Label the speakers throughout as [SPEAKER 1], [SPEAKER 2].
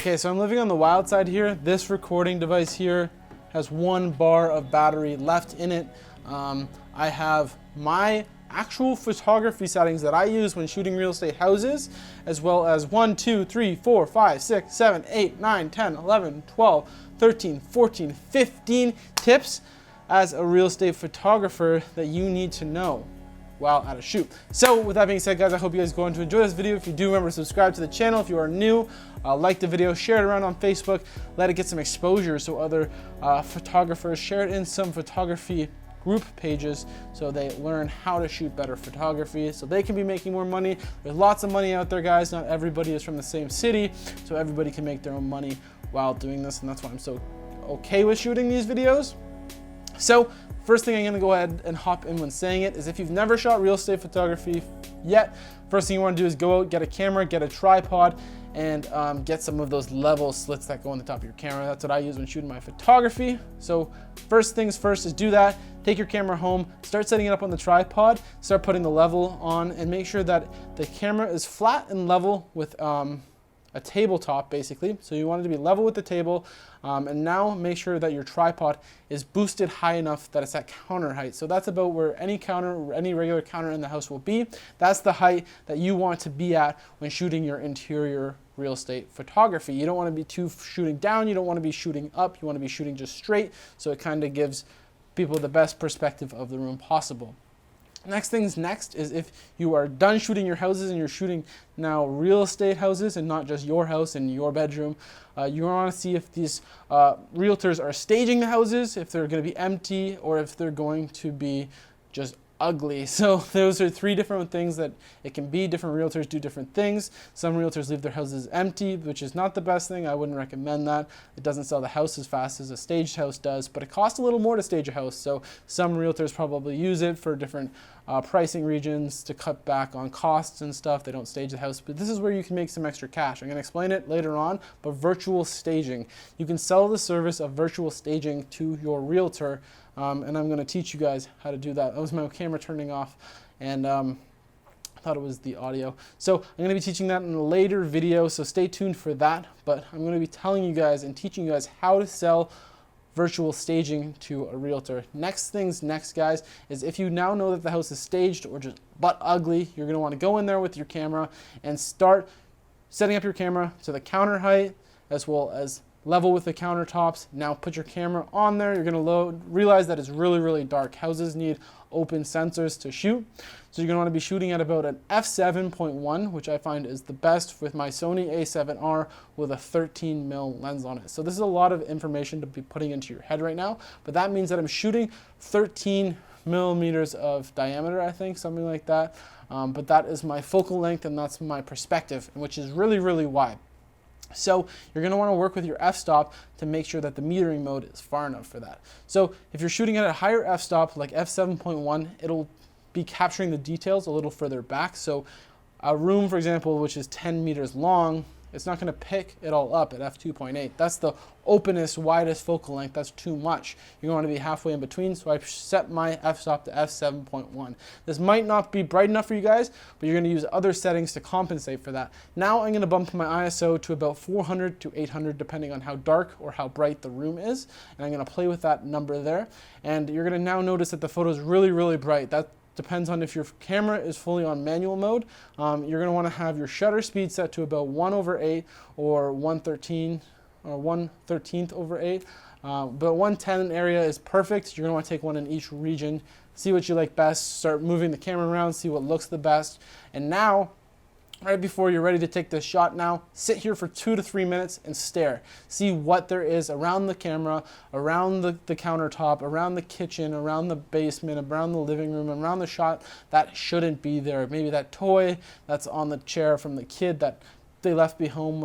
[SPEAKER 1] Okay, so I'm living on the wild side here. This recording device here has 1 bar of battery left in it. I have my actual photography settings that I use when shooting real estate houses, as well as 1, 2, 3, 4, 5, 6, 7, 8, 9, 10, 11, 12, 13, 14, 15 tips as a real estate photographer that you need to know while at a shoot. So with that being said, guys, I hope you guys are going to enjoy this video. If you do, remember to subscribe to the channel. If you are new, like the video, share it around on Facebook, let it get some exposure so other photographers share it in some photography group pages so they learn how to shoot better photography so they can be making more money. There's lots of money out there, guys. Not everybody is from the same city, so everybody can make their own money while doing this, and that's why I'm so okay with shooting these videos. So first thing I'm gonna go ahead and hop in when saying it is if you've never shot real estate photography yet, first thing you wanna do is go out, get a camera, get a tripod, and get some of those level slits that go on the top of your camera. That's what I use when shooting my photography. So first things first is do that. Take your camera home, start setting it up on the tripod, start putting the level on, and make sure that the camera is flat and level with a tabletop basically. So you want it to be level with the table, and now make sure that your tripod is boosted high enough that it's at counter height. So that's about where any counter, any regular counter in the house will be. That's the height that you want to be at when shooting your interior real estate photography. You don't want to be too shooting down, you don't want to be shooting up, you want to be shooting just straight, so it kind of gives people the best perspective of the room possible. Next things next is if you are done shooting your houses and you're shooting now real estate houses and not just your house and your bedroom, you want to see if these realtors are staging the houses, if they're going to be empty, or if they're going to be just ugly. So those are 3 different things that it can be. Different realtors do different things. Some realtors leave their houses empty, which is not the best thing. I wouldn't recommend that. It doesn't sell the house as fast as a staged house does, but it costs a little more to stage a house. So some realtors probably use it for different pricing regions to cut back on costs and stuff. They don't stage the house, but this is where you can make some extra cash. I'm going to explain it later on, but virtual staging. You can sell the service of virtual staging to your realtor, and I'm going to teach you guys how to do that. That was my camera turning off, and I thought it was the audio. So I'm going to be teaching that in a later video, so stay tuned for that. But I'm going to be telling you guys and teaching you guys how to sell virtual staging to a realtor. Next things next, guys, is if you now know that the house is staged or just butt ugly, you're going to want to go in there with your camera and start setting up your camera to the counter height as well as level with the countertops. Now put your camera on there. You're going to realize that it's really, really dark. Houses need open sensors to shoot. So you're going to want to be shooting at about an f7.1, which I find is the best with my Sony a7R with a 13mm lens on it. So this is a lot of information to be putting into your head right now, but that means that I'm shooting 13 millimeters of diameter, I think, something like that. But that is my focal length and that's my perspective, which is really, really wide. So you're going to want to work with your f-stop to make sure that the metering mode is far enough for that. So if you're shooting at a higher f-stop like f7.1, it'll be capturing the details a little further back. So a room, for example, which is 10 meters long, it's not going to pick it all up at f2.8. That's the openest, widest focal length. That's too much. You want to be halfway in between, so I set my f-stop to f7.1. This might not be bright enough for you guys, but you're going to use other settings to compensate for that. Now I'm going to bump my ISO to about 400 to 800, depending on how dark or how bright the room is, and I'm going to play with that number there. And you're going to now notice that the photo is really, really bright. That depends on if your camera is fully on manual mode. You're going to want to have your shutter speed set to about 1/8 or 1/13 or 1/13 over 8. But 110 area is perfect. You're going to want to take one in each region. See what you like best. Start moving the camera around. See what looks the best. And now, right before you're ready to take this shot now, sit here for 2 to 3 minutes and stare. See what there is around the camera, around the countertop, around the kitchen, around the basement, around the living room, around the shot that shouldn't be there. Maybe that toy that's on the chair from the kid that they left behind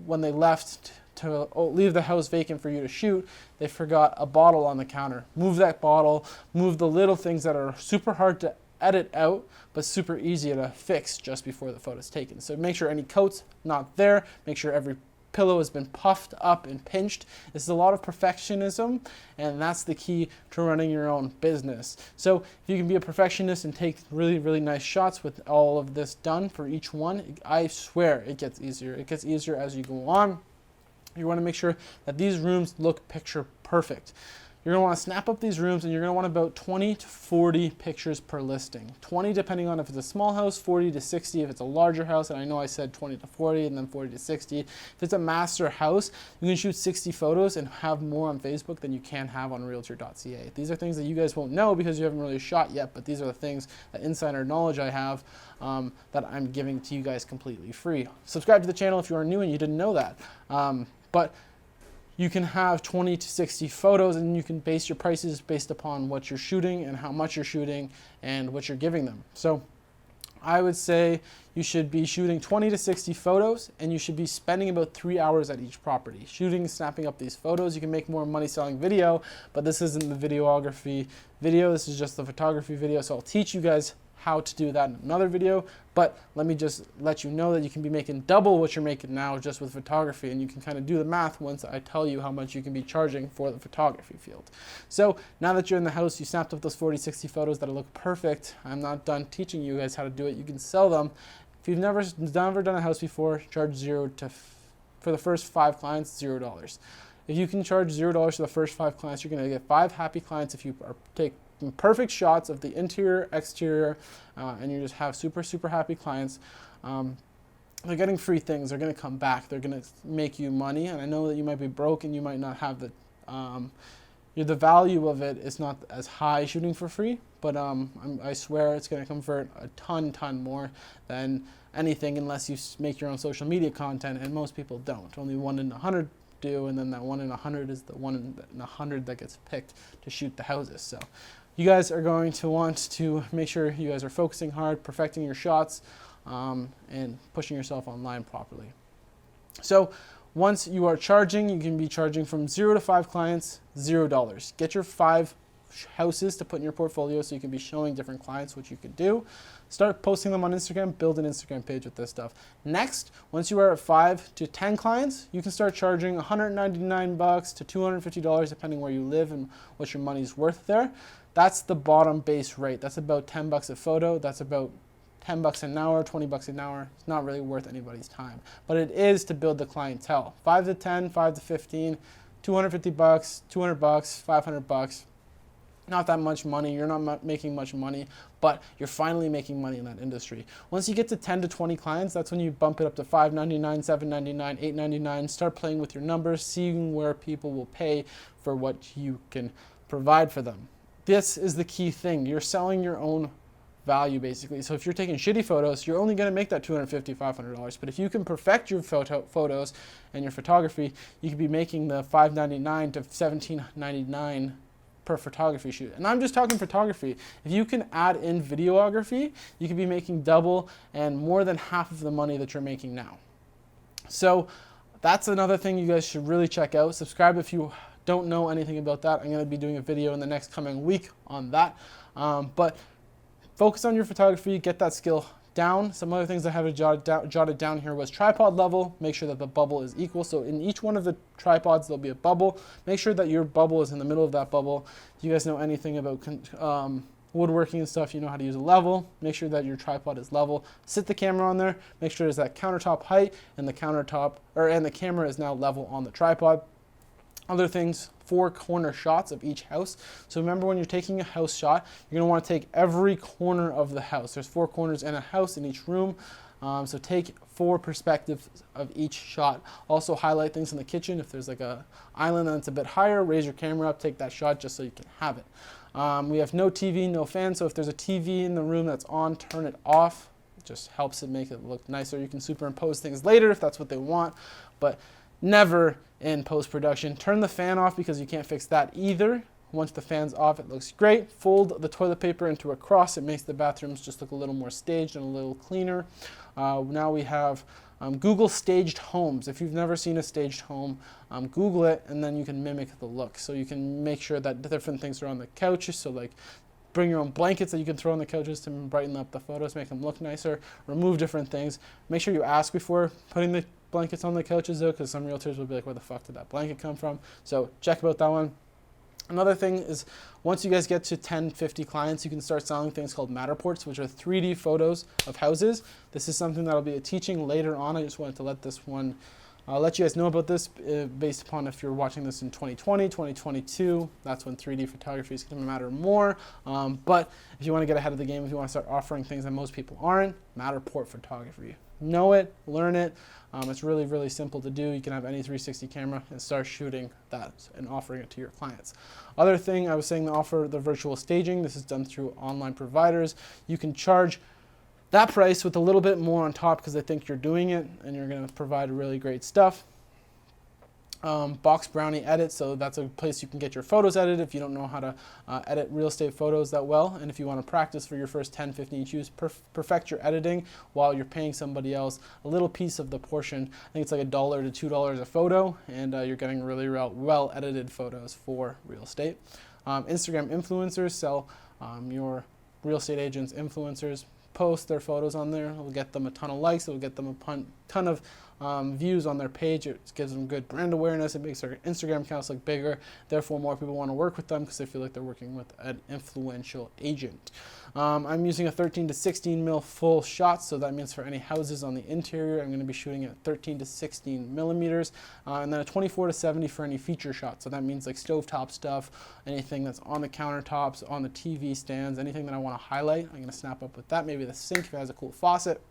[SPEAKER 1] when they left to leave the house vacant for you to shoot. They forgot a bottle on the counter. Move that bottle, move the little things that are super hard to edit out, but super easy to fix just before the photo is taken. So make sure any coat's not there. Make sure every pillow has been puffed up and pinched. This is a lot of perfectionism, and that's the key to running your own business. So if you can be a perfectionist and take really, really nice shots with all of this done for each one, I swear it gets easier. It gets easier as you go on. You want to make sure that these rooms look picture perfect. You're going to want to snap up these rooms, and you're going to want about 20 to 40 pictures per listing. 20 depending on if it's a small house, 40 to 60 if it's a larger house, and I know I said 20 to 40 and then 40 to 60. If it's a master house, you can shoot 60 photos and have more on Facebook than you can have on realtor.ca. These are things that you guys won't know because you haven't really shot yet, but these are the things, that insider knowledge I have that I'm giving to you guys completely free. Subscribe to the channel if you are new and you didn't know that. But you can have 20 to 60 photos, and you can base your prices based upon what you're shooting and how much you're shooting and what you're giving them. So I would say you should be shooting 20 to 60 photos, and you should be spending about 3 hours at each property. Shooting and snapping up these photos. You can make more money selling video, but this isn't the videography video. This is just the photography video. So I'll teach you guys how to do that in another video, but let me just let you know that you can be making double what you're making now just with photography, and you can kind of do the math once I tell you how much you can be charging for the photography field. So now that you're in the house, you snapped up those 40, 60 photos that look perfect. I'm not done teaching you guys how to do it. You can sell them. If you've never done a house before, charge for the first 5 clients, $0. If you can charge $0 for the first 5 clients, you're going to get 5 happy clients if you take perfect shots of the interior, exterior, and you just have super, super happy clients. They're getting free things. They're going to come back. They're going to make you money. And I know that you might be broke and you might not have the value of it is not as high shooting for free, but I swear it's going to convert a ton more than anything unless you make your own social media content, and most people don't. Only 1 in 100 do, and then that 1 in 100 is the 1 in 100 that gets picked to shoot the houses. So you guys are going to want to make sure you guys are focusing hard, perfecting your shots, and pushing yourself online properly. So once you are charging, you can be charging from 0 to 5 clients, $0. Get your 5 houses to put in your portfolio so you can be showing different clients what you can do. Start posting them on Instagram, build an Instagram page with this stuff. Next, once you are at 5 to 10 clients, you can start charging $199 to $250 depending where you live and what your money's worth there. That's the bottom base rate. That's about $10 a photo. That's about $10 an hour, $20 an hour. It's not really worth anybody's time, but it is to build the clientele. 5 to 10, 5 to 15, $250, $200, $500. Not that much money. You're not making much money, but you're finally making money in that industry. Once you get to 10 to 20 clients, that's when you bump it up to $5.99, $7.99, $8.99. Start playing with your numbers, seeing where people will pay for what you can provide for them. This is the key thing. You're selling your own value basically. So if you're taking shitty photos, you're only going to make that $250, $500. But if you can perfect your photos and your photography, you could be making the $5.99 to $17.99 per photography shoot. And I'm just talking photography. If you can add in videography, you could be making double and more than half of the money that you're making now. So that's another thing you guys should really check out. Subscribe if you don't know anything about that. I'm going to be doing a video in the next coming week on that. But focus on your photography, get that skill down. Some other things I have jotted down here was tripod level. Make sure that the bubble is equal. So in each one of the tripods, there'll be a bubble. Make sure that your bubble is in the middle of that bubble. If you guys know anything about woodworking and stuff, you know how to use a level. Make sure that your tripod is level. Sit the camera on there. Make sure there's that countertop height and the camera is now level on the tripod. Other things, 4 corner shots of each house. So remember, when you're taking a house shot, you're gonna wanna take every corner of the house. There's 4 corners in a house in each room. So take 4 perspectives of each shot. Also highlight things in the kitchen. If there's like a island that's a bit higher, raise your camera up, take that shot just so you can have it. We have no TV, no fan. So if there's a TV in the room that's on, turn it off. It just helps it make it look nicer. You can superimpose things later if that's what they want, but never in post-production. Turn the fan off because you can't fix that either. Once the fan's off, it looks great. Fold the toilet paper into a cross. It makes the bathrooms just look a little more staged and a little cleaner. Now we have Google staged homes. If you've never seen a staged home, Google it and then you can mimic the look. So you can make sure that different things are on the couches. So like bring your own blankets that you can throw on the couches to brighten up the photos, make them look nicer. Remove different things. Make sure you ask before putting the blankets on the couches though, because some realtors will be like, where the fuck did that blanket come from? So check about that one. Another thing is, once you guys get to 10, 50 clients, you can start selling things called Matterports, which are 3D photos of houses. This is something that I'll be teaching later on. I just wanted to let this one I'll let you guys know about this based upon if you're watching this in 2020, 2022. That's when 3D photography is going to matter more. But if you want to get ahead of the game, if you want to start offering things that most people aren't, Matterport photography. Know it, learn it. It's really, really simple to do. You can have any 360 camera and start shooting that and offering it to your clients. Other thing, I was saying to offer the virtual staging. This is done through online providers. You can charge that price with a little bit more on top because they think you're doing it and you're going to provide really great stuff. Box Brownie Edit, so that's a place you can get your photos edited if you don't know how to edit real estate photos that well, and if you want to practice for your first 10, 15 shoots, perfect your editing while you're paying somebody else a little piece of the portion. I think it's like $1 to $2 a photo, and you're getting really well edited photos for real estate. Instagram influencers, sell your real estate agents, influencers, post their photos on there. It'll get them a ton of likes. It'll get them a ton of views on their page. It gives them good brand awareness. It makes their Instagram accounts look bigger. Therefore, more people want to work with them because they feel like they're working with an influential agent. I'm using a 13 to 16 mil full shot, so that means for any houses on the interior, I'm going to be shooting at 13 to 16 millimeters, and then a 24 to 70 for any feature shots. So that means like stovetop stuff, anything that's on the countertops, on the TV stands, anything that I want to highlight. I'm going to snap up with that. Maybe the sink if it has a cool faucet.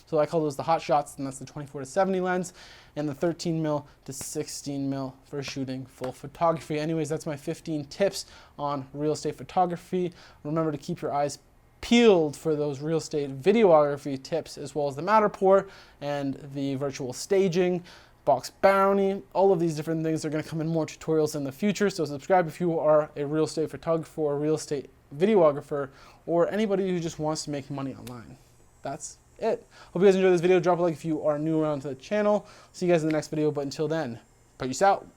[SPEAKER 1] So I call those the hot shots, and that's the 24 to 70 lens, and the 13 mil to 16 mil for shooting full photography. Anyways, that's my 15 tips on real estate photography. Remember to keep your eyes peeled for those real estate videography tips, as well as the Matterport and the virtual staging, Box Brownie. All of these different things are going to come in more tutorials in the future. So subscribe if you are a real estate photographer or a real estate videographer, or anybody who just wants to make money online. That's it. Hope you guys enjoyed this video. Drop a like if you are new around to the channel. See you guys in the next video, but until then, peace out.